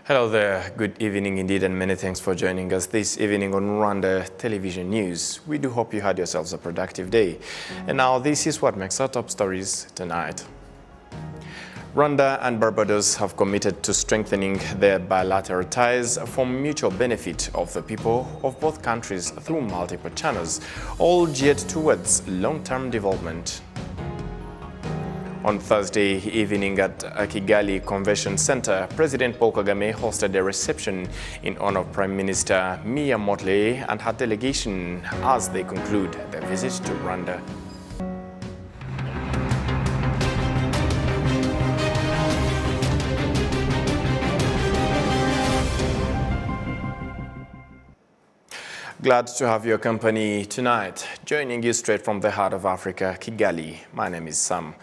Hello there, good evening indeed, and many thanks for joining us this evening on Rwanda Television News. We do hope you had yourselves a productive day. And now this is what makes our top stories tonight. Rwanda and Barbados have committed to strengthening their bilateral ties for mutual benefit of the people of both countries through multiple channels, all geared towards long-term development. On Thursday evening at Kigali Convention Center, President Paul Kagame hosted a reception in honor of Prime Minister Mia Mottley and her delegation as they conclude their visit to Rwanda. Glad to have your company tonight. Joining you straight from the heart of Africa, Kigali. My name is Sam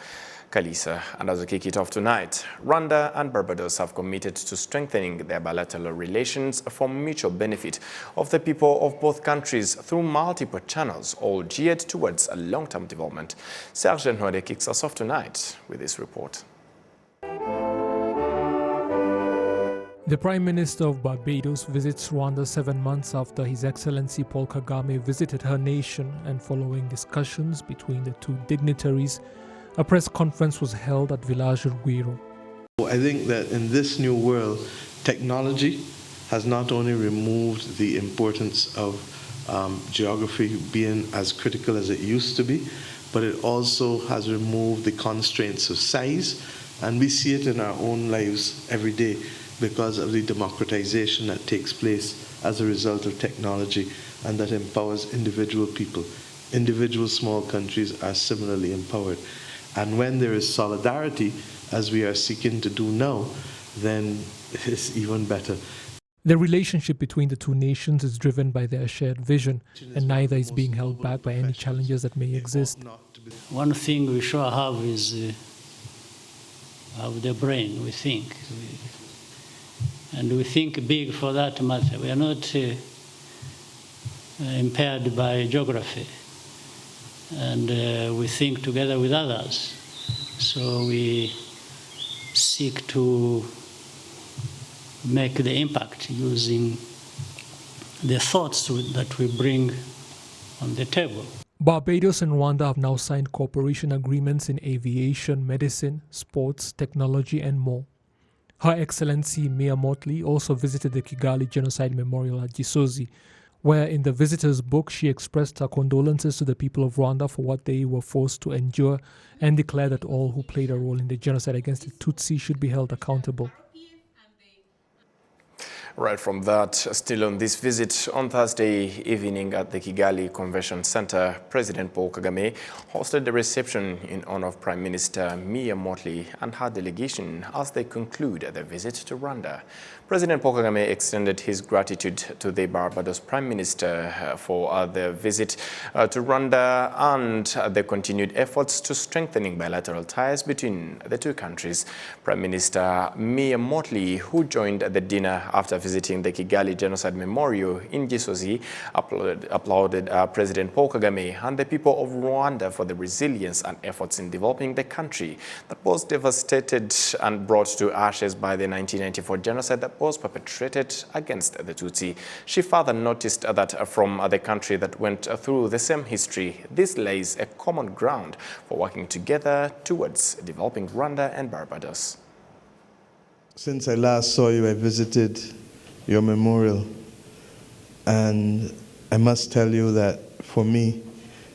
Kalisa, and as we kick it off tonight, Rwanda and Barbados have committed to strengthening their bilateral relations for mutual benefit of the people of both countries through multiple channels, all geared towards a long-term development. Serge Nhode kicks us off tonight with this report. The Prime Minister of Barbados visits Rwanda 7 months after His Excellency Paul Kagame visited her nation, and following discussions between the two dignitaries, a press conference was held at Village Rugwiro. I think that in this new world, technology has not only removed the importance of geography being as critical as it used to be, but it also has removed the constraints of size, and we see it in our own lives every day because of the democratization that takes place as a result of technology and that empowers individual people. Individual small countries are similarly empowered. And when there is solidarity, as we are seeking to do now, then it's even better. The relationship between the two nations is driven by their shared vision, and neither is being held back by any challenges that may exist. One thing we sure have is have the brain, we think. And we think big for that matter. We are not impaired by geography. And we think together with others. So we seek to make the impact using the thoughts that we bring on the table. Barbados and Rwanda have now signed cooperation agreements in aviation, medicine, sports, technology, and more. Her Excellency Mia Mottley also visited the Kigali Genocide Memorial at Gisozi, where in the visitor's book she expressed her condolences to the people of Rwanda for what they were forced to endure and declared that all who played a role in the genocide against the Tutsi should be held accountable. Right from that, still on this visit, on Thursday evening at the Kigali Convention Center, President Paul Kagame hosted a reception in honor of Prime Minister Mia Mottley and her delegation as they conclude their visit to Rwanda. President Paul Kagame extended his gratitude to the Barbados Prime Minister for their visit to Rwanda and the continued efforts to strengthening bilateral ties between the two countries. Prime Minister Mia Mottley, who joined the dinner after visiting the Kigali Genocide Memorial in Gisozi, applauded President Paul Kagame and the people of Rwanda for the resilience and efforts in developing the country that was devastated and brought to ashes by the 1994 genocide that was perpetrated against the Tutsi. She further noticed that from the country that went through the same history, this lays a common ground for working together towards developing Rwanda and Barbados. Since I last saw you, I visited your memorial, and I must tell you that for me,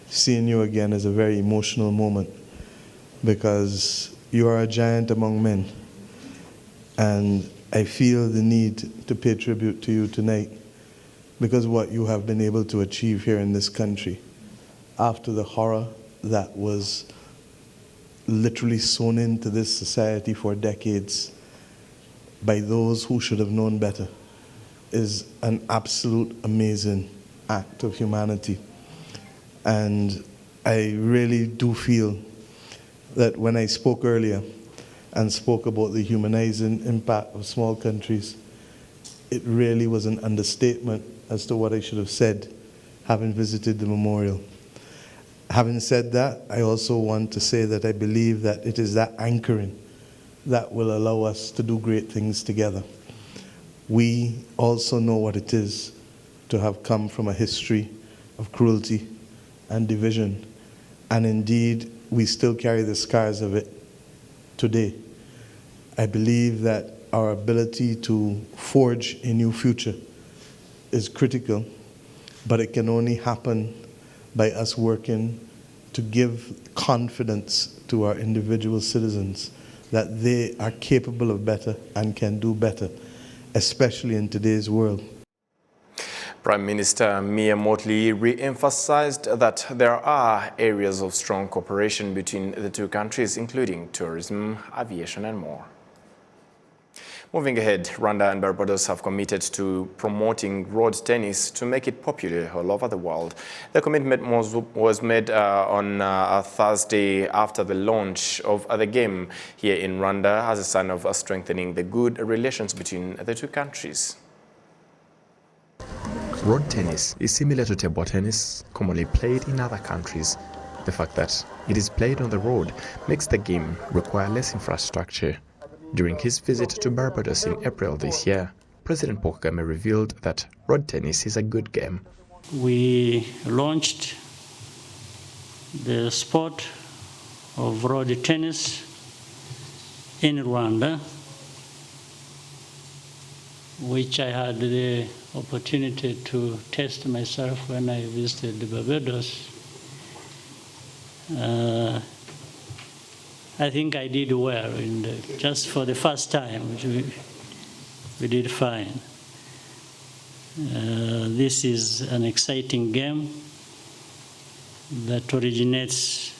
seeing you again is a very emotional moment because you are a giant among men, and I feel the need to pay tribute to you tonight because what you have been able to achieve here in this country after the horror that was literally sown into this society for decades by those who should have known better is an absolute amazing act of humanity. And I really do feel that when I spoke earlier and spoke about the humanizing impact of small countries, it really was an understatement as to what I should have said having visited the memorial. Having said that, I also want to say that I believe that it is that anchoring that will allow us to do great things together. We also know what it is to have come from a history of cruelty and division, and indeed we still carry the scars of it today. I believe that our ability to forge a new future is critical, but it can only happen by us working to give confidence to our individual citizens that they are capable of better and can do better, especially in today's world. Prime Minister Mia Mottley re-emphasized that there are areas of strong cooperation between the two countries, including tourism, aviation and more. Moving ahead, Rwanda and Barbados have committed to promoting road tennis to make it popular all over the world. The commitment was made on a Thursday after the launch of the game here in Rwanda as a sign of strengthening the good relations between the two countries. Road tennis is similar to table tennis, commonly played in other countries. The fact that it is played on the road makes the game require less infrastructure. During his visit to Barbados in April this year, President Paul Kagame revealed that road tennis is a good game. We launched the sport of road tennis in Rwanda, which I had the opportunity to test myself when I visited Barbados. I think I did well, just for the first time, we did fine. This is an exciting game that originates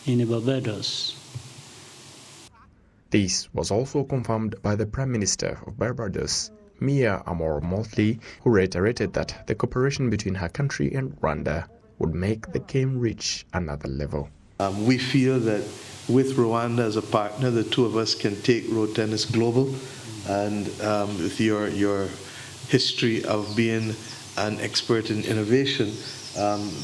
in Barbados. This was also confirmed by the Prime Minister of Barbados, Mia Mottley, who reiterated that the cooperation between her country and Rwanda would make the game reach another level. We feel that with Rwanda as a partner, the two of us can take road tennis global, and with your history of being an expert in innovation,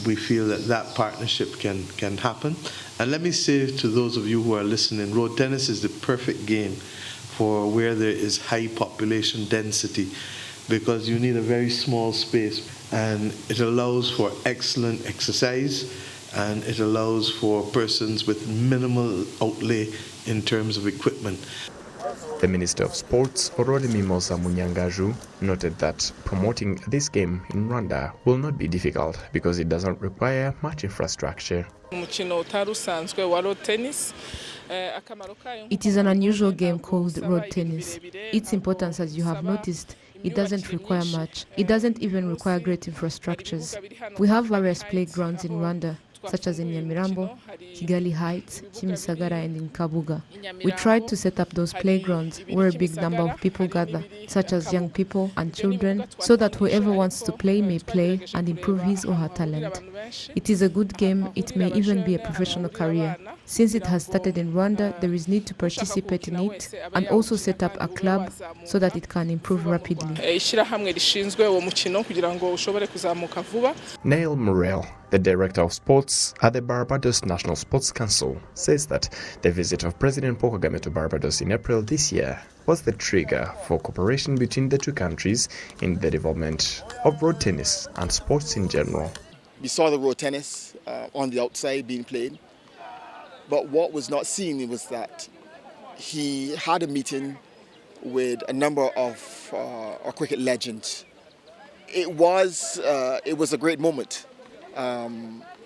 we feel that that partnership can happen. And let me say to those of you who are listening, road tennis is the perfect game for where there is high population density, because you need a very small space, and it allows for excellent exercise, and it allows for persons with minimal outlay in terms of equipment. The Minister of Sports, Orodimimosa Munyangaju, noted that promoting this game in Rwanda will not be difficult because it doesn't require much infrastructure. It is an unusual game called road tennis. Its importance, as you have noticed, it doesn't require much. It doesn't even require great infrastructures. We have various playgrounds in Rwanda, such as in Nyamirambo, Kigali Heights, Kimisagara and in Kabuga. We tried to set up those playgrounds where a big number of people gather, such as young people and children, so that whoever wants to play may play and improve his or her talent. It is a good game. It may even be a professional career. Since it has started in Rwanda, there is need to participate in it and also set up a club so that it can improve rapidly. Neil Murrell, the Director of Sports at the Barbados National Sports Council, says that the visit of President Paul Kagame to Barbados in April this year was the trigger for cooperation between the two countries in the development of road tennis and sports in general. We saw the road tennis on the outside being played, but what was not seen was that he had a meeting with a number of our cricket legends. It was a great moment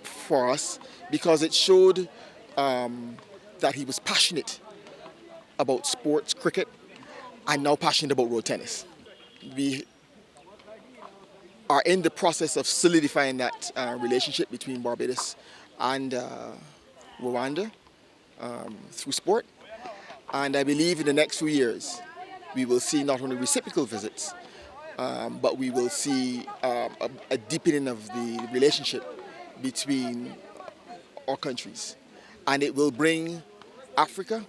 for us because it showed that he was passionate about sports, cricket, and now passionate about road tennis. We are in the process of solidifying that relationship between Barbados and Rwanda through sport. And I believe in the next few years, we will see not only reciprocal visits, but we will see a deepening of the relationship between our countries. And it will bring Africa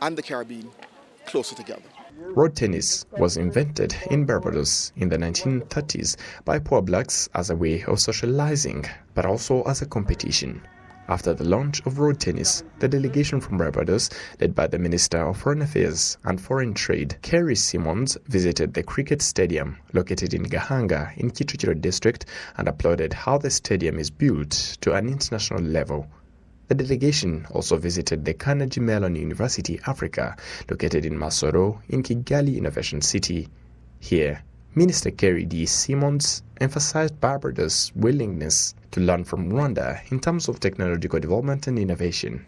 and the Caribbean closer together. Road tennis was invented in Barbados in the 1930s by poor blacks as a way of socializing, but also as a competition. After the launch of road tennis, the delegation from Barbados, led by the Minister of Foreign Affairs and Foreign Trade, Kerry Simmons, visited the cricket stadium located in Gahanga in Kicukiro district and applauded how the stadium is built to an international level. The delegation also visited the Carnegie Mellon University, Africa, located in Masoro in Kigali Innovation City. Here, Minister Kerry D. Simmons emphasized Barbados' willingness to learn from Rwanda in terms of technological development and innovation.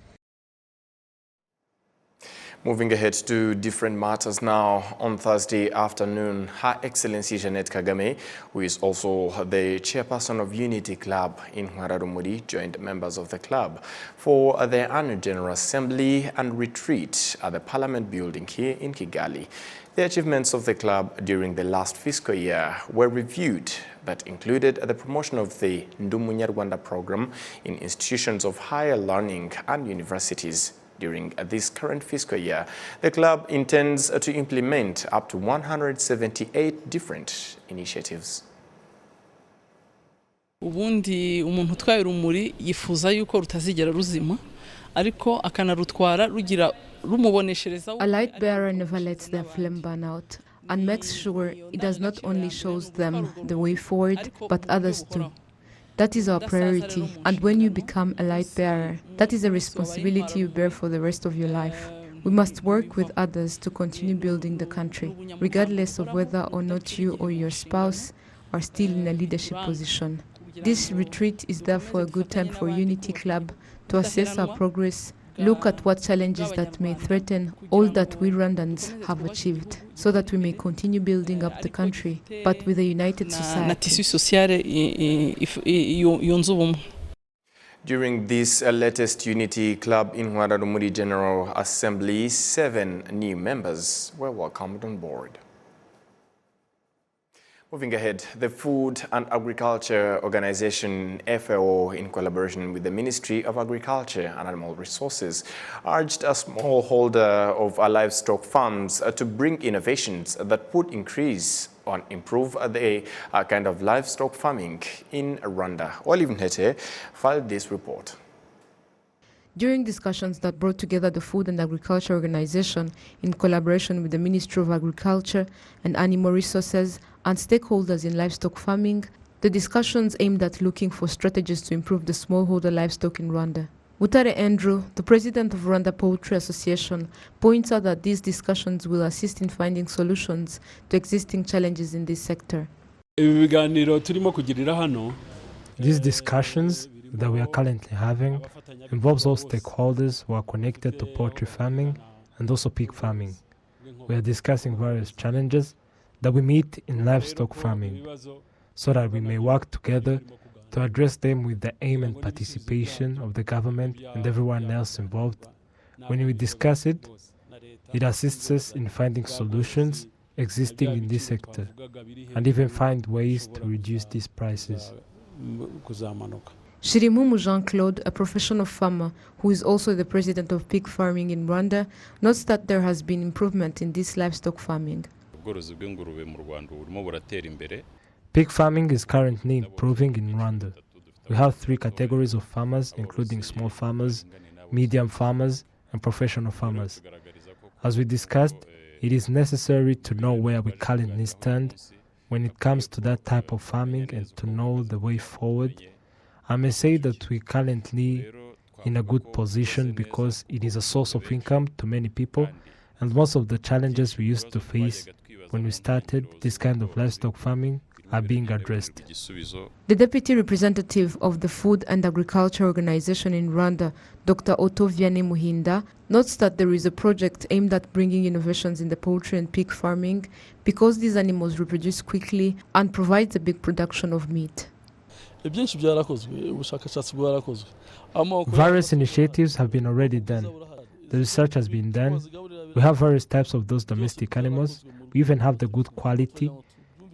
Moving ahead to different matters now, on Thursday afternoon, Her Excellency Jeanette Kagame, who is also the chairperson of Unity Club in Rwanda, joined members of the club for their annual General Assembly and retreat at the Parliament building here in Kigali. The achievements of the club during the last fiscal year were reviewed, that included the promotion of the Rwanda program in institutions of higher learning and universities. During this current fiscal year, the club intends to implement up to 178 different initiatives. Ubundi umuntu utwaye urumuri yifuza yuko rutazigera ruzima ariko akanarutwara rugira rumuboneshereza. A light bearer never lets their flame burn out and makes sure it does not only shows them the way forward but others too. That is our priority, and when you become a light bearer, that is a responsibility you bear for the rest of your life. We must work with others to continue building the country, regardless of whether or not you or your spouse are still in a leadership position. This retreat is therefore a good time for Unity Club to assess our progress, look at what challenges that may threaten all that we Rwandans have achieved, so that we may continue building up the country, but with a united society. During this latest Unity Club in Rwanda General Assembly, 7 new members were welcomed on board. Moving ahead, the Food and Agriculture Organization, FAO, in collaboration with the Ministry of Agriculture and Animal Resources, urged a smallholder of livestock farms to bring innovations that would increase and improve the kind of livestock farming in Rwanda. Olive Nhete filed this report. During discussions that brought together the Food and Agriculture Organization in collaboration with the Ministry of Agriculture and Animal Resources and stakeholders in livestock farming, the discussions aimed at looking for strategies to improve the smallholder livestock in Rwanda. Butare Andrew, the president of Rwanda Poultry Association, points out that these discussions will assist in finding solutions to existing challenges in this sector. These discussions that we are currently having involves all stakeholders who are connected to poultry farming and also pig farming. We are discussing various challenges that we meet in livestock farming so that we may work together to address them with the aim and participation of the government and everyone else involved. When we discuss it, it assists us in finding solutions existing in this sector and even find ways to reduce these prices. Shirimumu Jean-Claude, a professional farmer who is also the president of pig farming in Rwanda, notes that there has been improvement in this livestock farming. Pig farming is currently improving in Rwanda. We have 3 categories of farmers, including small farmers, medium farmers, and professional farmers. As we discussed, it is necessary to know where we currently stand when it comes to that type of farming and to know the way forward. I may say that we currently in a good position because it is a source of income to many people, and most of the challenges we used to face when we started this kind of livestock farming are being addressed. The deputy representative of the Food and Agriculture Organization in Rwanda, Dr. Otto Vianney Muhinda, notes that there is a project aimed at bringing innovations in the poultry and pig farming because these animals reproduce quickly and provides a big production of meat. Various initiatives have been already done. The research has been done. We have various types of those domestic animals. We even have the good quality,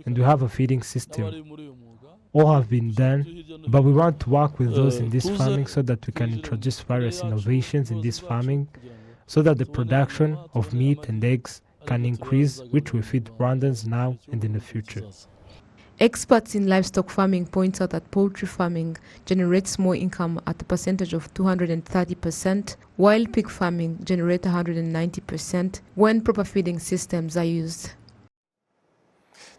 and we have a feeding system. All have been done, but we want to work with those in this farming so that we can introduce various innovations in this farming so that the production of meat and eggs can increase, which will feed Rwandans now and in the future. Experts in livestock farming point out that poultry farming generates more income at a percentage of 230%, while pig farming generates 190% when proper feeding systems are used.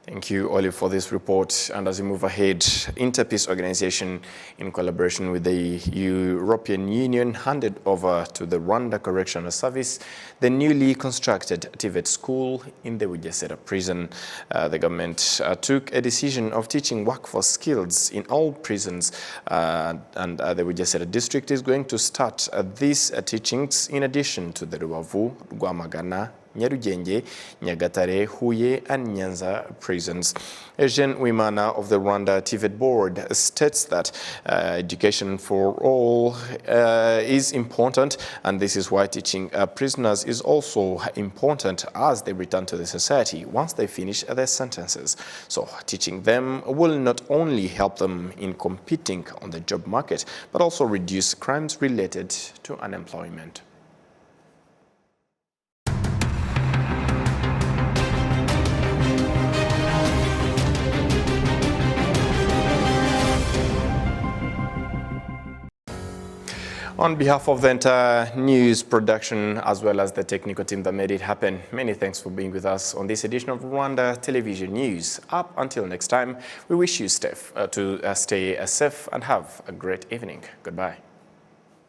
Thank you, Olive, for this report. And as we move ahead, Interpeace organization, in collaboration with the European Union, handed over to the Rwanda Correctional Service the newly constructed TVET school in the Bugesera prison. The government took a decision of teaching workforce skills in all prisons, and the Bugesera district is going to start these teachings in addition to the Rubavu, Rwamagana, Nyarugenge, Nyagatare, Huye and Nyanza prisons. Eugene Wimana of the Rwanda TVET board states that education for all is important, and this is why teaching prisoners is also important as they return to the society once they finish their sentences. So teaching them will not only help them in competing on the job market, but also reduce crimes related to unemployment. On behalf of the entire news production as well as the technical team that made it happen, many thanks for being with us on this edition of Rwanda Television News. Up until next time, we wish you to stay safe and have a great evening. Goodbye.